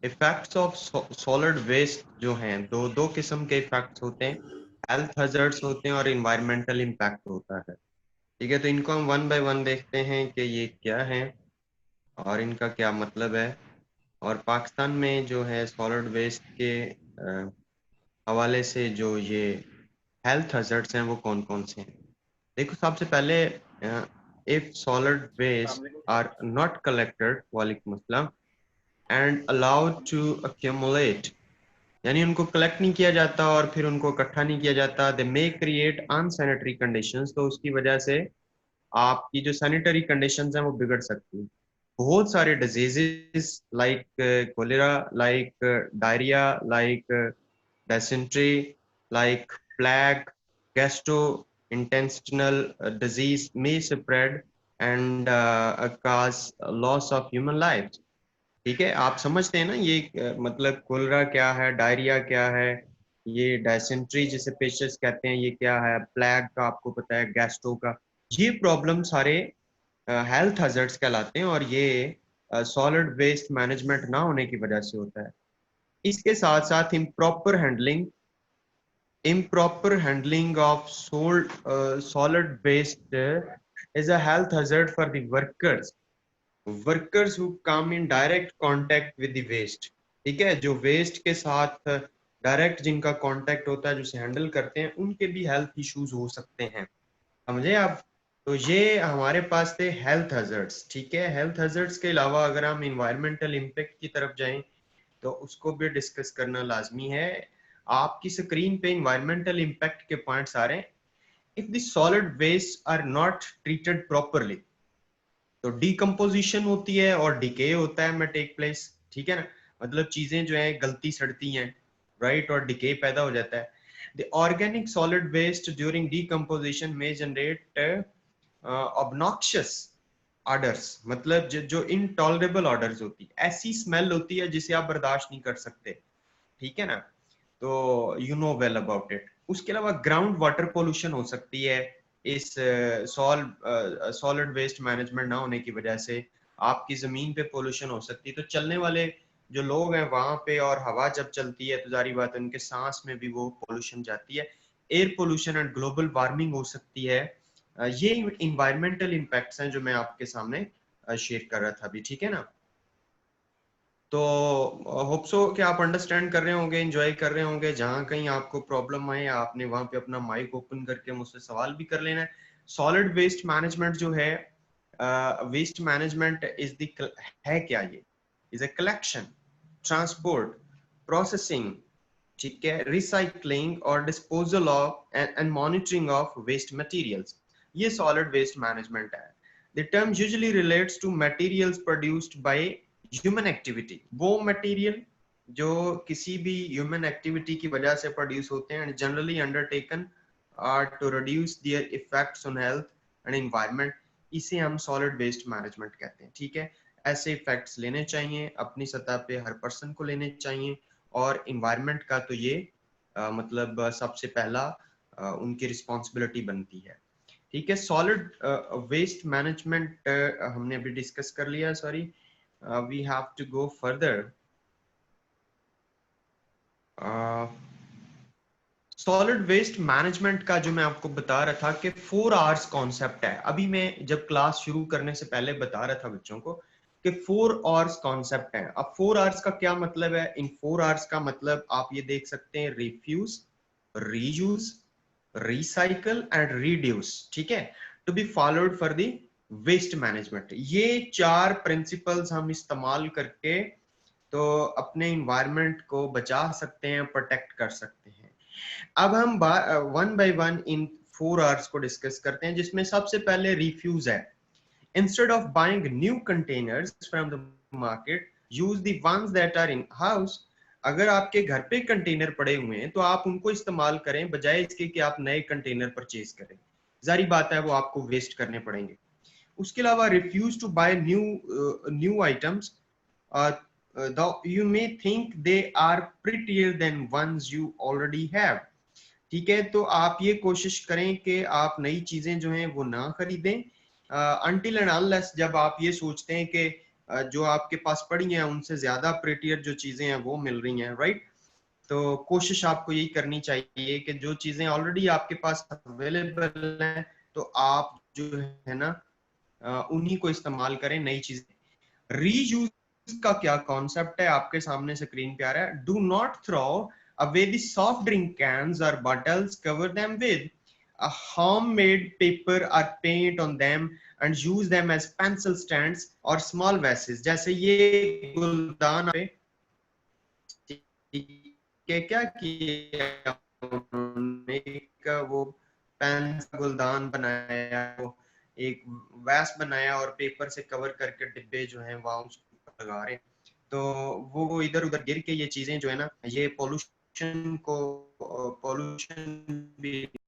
Effects of solid waste जो हैं, दो किस्म के इफेक्ट्स होते हैं। हेल्थ हैजर्ड्स होते हैं और इन्वायरमेंटल इम्पैक्ट होता है। ठीक है, तो इनको हम वन बाय वन देखते हैं कि ये क्या है और इनका क्या मतलब है। और पाकिस्तान में जो है सॉलिड वेस्ट के हवाले से जो ये हेल्थ हैजर्ड्स हैं वो कौन कौन से हैं। देखो, सबसे पहले if solid waste are not collected, वालेकुम अस्सलाम, एंड अलाउड टू accumulate, यानी उनको कलेक्ट नहीं किया जाता और फिर उनको इकट्ठा नहीं किया जाता, दे मे क्रिएट अनसैनिटरी कंडीशंस, तो उसकी वजह से आपकी जो सैनिटरी कंडीशंस हैं वो बिगड़ सकती हैं। बहुत सारे diseases like cholera, like diarrhoea, like dysentery, like plague, gastrointestinal disease may spread and cause loss of human lives। ठीक है, आप समझते हैं ना ये मतलब कोलरा क्या है, डायरिया क्या है, ये डायसेंट्री जिसे पेशेंट्स कहते हैं ये क्या है, प्लेग का आपको पता है, गैस्ट्रो का, ये प्रॉब्लम सारे हेल्थ हैजर्ड्स कहलाते हैं और ये सॉलिड वेस्ट मैनेजमेंट ना होने की वजह से होता है। इसके साथ साथ improper handling of solid waste is a health hazard for the workers who come in direct contact with the waste। ठीक है, जो वेस्ट के साथ डायरेक्ट जिनका कांटेक्ट होता है, जो उसे हैंडल करते हैं, उनके भी हेल्थ इश्यूज हो सकते हैं। समझे आप? तो ये हमारे पास थे हेल्थ हैजर्ड्स। ठीक है, हेल्थ हैजर्ड्स के अलावा अगर हम इन्वायरमेंटल इम्पैक्ट की तरफ जाएं तो उसको भी डिस्कस करना लाजमी है। आपकी स्क्रीन पे इन्वायरमेंटल इम्पैक्ट के पॉइंट्स आ रहे हैं। If the solid waste are not treated properly, तो डिकम्पोजिशन होती है और डिके होता है, में टेक प्लेस। ठीक है ना, मतलब चीजें जो है गलती सड़ती हैं, राइट, और डिके पैदा हो जाता है। The organic solid waste during decomposition में जनरेट ऑब्नॉक्शियस ऑर्डर्स, मतलब जो इनटॉलरेबल ऑर्डर्स होती है, ऐसी स्मेल होती है जिसे आप बर्दाश्त नहीं कर सकते। ठीक है ना, तो you know well about it. उसके अलावा ग्राउंड वाटर पोल्यूशन हो सकती है इस सॉलिड वेस्ट मैनेजमेंट ना होने की वजह से। आपकी जमीन पे पोल्यूशन हो सकती है, तो चलने वाले जो लोग हैं वहां पे, और हवा जब चलती है तो जारी बात है उनके सांस में भी वो पोल्यूशन जाती है। Air pollution and global warming हो सकती है। ये इन्वायरमेंटल इम्पैक्ट्स हैं जो मैं आपके सामने शेयर कर रहा था अभी। ठीक है ना, तो होप सो कि आप अंडरस्टैंड कर रहे होंगे, एंजॉय कर रहे होंगे। जहां कहीं आपको प्रॉब्लम आए आपने वहां पे अपना माइक ओपन करके मुझसे सवाल भी कर लेना है। सॉलिड वेस्ट मैनेजमेंट जो है, वेस्ट मैनेजमेंट इज द है क्या, ये is a collection, transport, processing, ठीक है, रिसाइकलिंग और disposal of and monitoring of waste materials, ये सॉलिड वेस्ट मैनेजमेंट है। The term usually relates to materials produced by human activity, वो मटेरियल जो किसी भी ह्यूमन एक्टिविटी की वजह से प्रोड्यूस होते हैं, and generally undertaken to reduce their effects on health and environment, इसे हम सॉलिड वेस्ट मैनेजमेंट कहते हैं। ठीक है, ऐसे इफेक्ट्स लेने चाहिए अपनी सतह पे, हर पर्सन को लेने चाहिए, और इन्वायरमेंट का तो ये मतलब सबसे पहला उनकी रिस्पॉन्सिबिलिटी बनती है। ठीक है, सॉलिड वेस्ट मैनेजमेंट हमने अभी डिस्कस कर लिया, sorry, we have to go further. Solid waste management का जो मैं आपको बता रहा था कि 4 आवर्स कॉन्सेप्ट है, अभी मैं जब क्लास शुरू करने से पहले बता रहा था बच्चों को कि 4 आवर्स कॉन्सेप्ट है। अब 4 आवर्स का क्या मतलब है? इन 4 आवर्स का मतलब आप ये देख सकते हैं, refuse, reuse, recycle and reduce. ठीक है, to be followed for the waste management. ये 4 प्रिंसिपल्स हम इस्तेमाल करके तो अपने इन्वायरमेंट को बचा सकते हैं, प्रोटेक्ट कर सकते हैं। अब हम one by one in 4 Rs को डिस्कस करते हैं, जिसमें सबसे पहले रिफ्यूज है। Instead of buying new containers from the market, use the ones that are in house. अगर आपके घर पे कंटेनर पड़े हुए हैं तो आप उनको इस्तेमाल करें, बजाय इसके कि आप नए कंटेनर परचेज करें। जारी बात है वो आपको वेस्ट करने पड़ेंगे। उसके अलावा refuse to buy new items, though you may think they are prettier than ones you already have। ठीक है, तो आप ये कोशिश करें कि आप नई चीजें जो हैं वो ना खरीदें अनटिल एंड अनलेस जब आप ये सोचते हैं कि जो आपके पास पड़ी हैं उनसे ज्यादा प्रेटियर जो चीजें हैं वो मिल रही हैं, राइट। तो कोशिश आपको यही करनी चाहिए कि जो चीजें ऑलरेडी आपके पास अवेलेबल हैं तो आप जो है ना उन्हीं को इस्तेमाल करें, नई चीजें। रीयूज का क्या कॉन्सेप्ट है आपके सामने स्क्रीन पे आ रहा है। Do not throw away the soft drink cans और bottles, cover them with a homemade paper or paint on them and use them as pencil stands or small vases। जैसे ये गुलदान पे के क्या किया उन्होंने, एक वो पेन गुलदान बनाया, वो एक वैस बनाया और पेपर से कवर करके डिब्बे जो हैं वहां उसके ऊपर लगा रहे हैं। तो वो इधर उधर गिर के ये चीजें जो है ना, ये पोल्यूशन भी